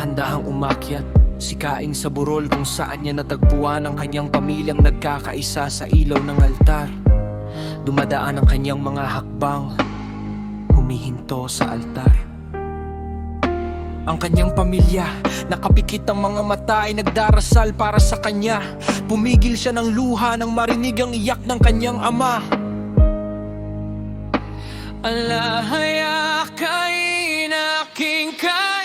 Dahan-dahang umakyat si Cain sa burol kung saan niya natagpuan ang kanyang pamilyang nagkakaisa sa ilaw ng altar. Dumadaan ang kanyang mga hakbang, humihinto sa altar. Ang kanyang pamilya, nakapikit ang mga mata ay nagdarasal para sa kanya. Pumigil siya ng luha nang marinig ang iyak ng kanyang ama. Alahaya Cain, aking Cain,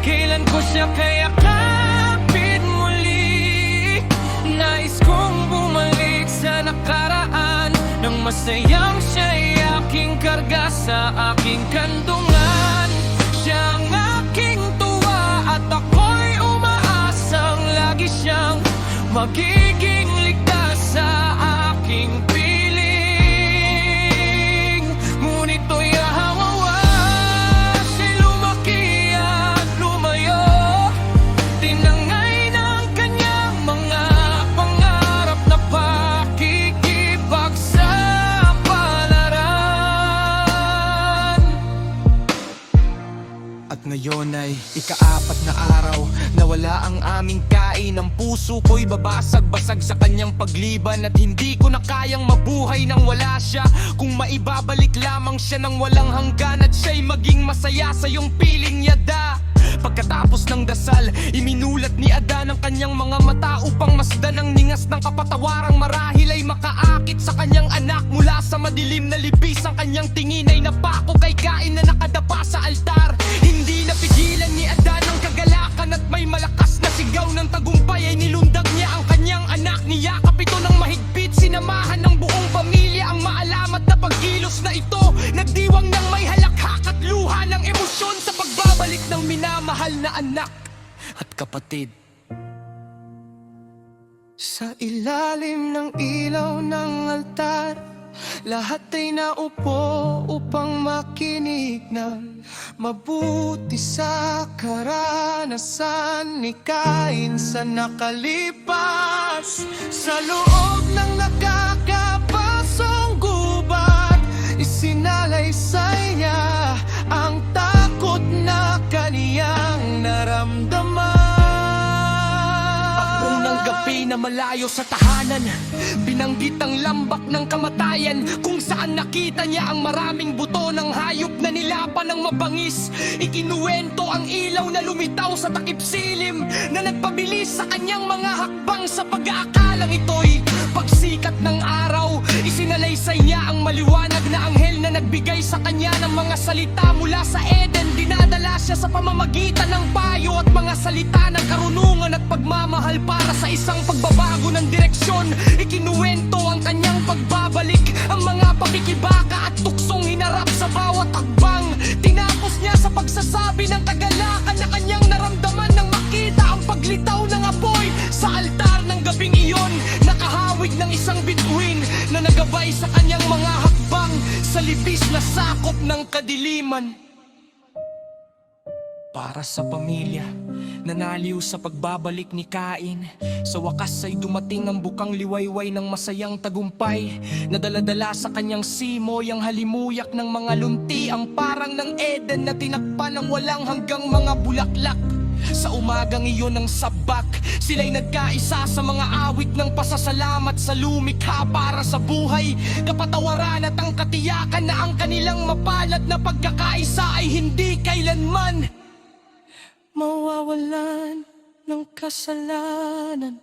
kailan ko siya kayakapin muli? Nais kong bumalik sa nakaraan nang masayang siya'y aking karga sa aking kandungan. Siyang aking tuwa at ako'y umaasang lagi siyang magiging ligtas sa aking piling. Ngunit to'y ahawawa, siya lumaki at lumayo. Tinangay ng kanyang mga pangarap na pakikipagsapalaran. At ngayon ay ika-4 na araw na wala ang aming Cain. Ang puso ko'y babasag-basag sa kanyang pagliban, at hindi ko na kayang mabuhay nang wala siya. Kung maibabalik lamang siya nang walang hanggan, at siya'y maging masaya sa iyong piling yada. Pagkatapos ng dasal, iminulat ni Adan ang kanyang mga mata upang masdan ang ningas ng kapatawarang marahil ay makaakit sa kanyang anak. Mula sa madilim na libis, ang kanyang tingin ay napako kay Cain na nakadapa sa altar. Hindi napigilan ni Adan ang kagalakan, at may malakas na sigaw ng tagumpay ay nilundag niya ang kanyang anak. Niyakap ito ng mahigpit, sinamahan ng buong pamilya ang maalamat na pagkilos na ito. Nagdiwang ng may halakhak at luha ng emosyon sa pagbabalik ng minamahal na anak at kapatid. Sa ilalim ng ilaw ng altar, lahat ay naupo upang makinig ng mabuti sa karanasan ni Cain sa nakalipas. Sa loob ng nakakapasong gubat, isinalaysay niya ang takot na kaniyang naramdaman. Akong ng gabi na malayo sa tahanan, binanggit ang lambak ng kamatayan, kung saan nakita niya ang maraming buto ng hayop na nilapan ng mabangis. Ikinuwento ang ilaw na lumitaw sa takip silim na nagpabilis sa kanyang mga hakbang. Sa pag-aakalang ito'y pagsikat ng araw, isinalaysay niya ang maliwanag na anghel na nagbigay sa kanya ng mga salita mula sa Eden. Dinadala siya sa pamamagitan ng payo at mga salita ng karunungan at pagmamahal para sa isang pagbabago ng direksyon. Ikinuwento ang kanyang pagbabalik, ang mga pakikibaka at tuksong hinarap sa bawat hakbang. Tinapos niya sa pagsasabi ng kagalakan na kanyang naramdaman nang makita ang paglitaw ng apoy sa altar ng gabing iyon. Nakahawig ng isang bituin na nagabay sa kanyang mga hakbang sa libis na sakop ng kadiliman. Para sa pamilya, nanaliw sa pagbabalik ni Cain, sa wakas ay dumating ang bukang liwayway ng masayang tagumpay. Nadala-dala sa kanyang simoy ang halimuyak ng mga lunti, ang parang ng Eden na tinakpan ng walang hanggang mga bulaklak. Sa umagang iyon ng sabak, sila'y nagkaisa sa mga awit ng pasasalamat sa lumikha para sa buhay, kapatawaran at ang katiyakan na ang kanilang mapalad na pagkakaisa ay hindi kailanman mawawalan ng kasalanan.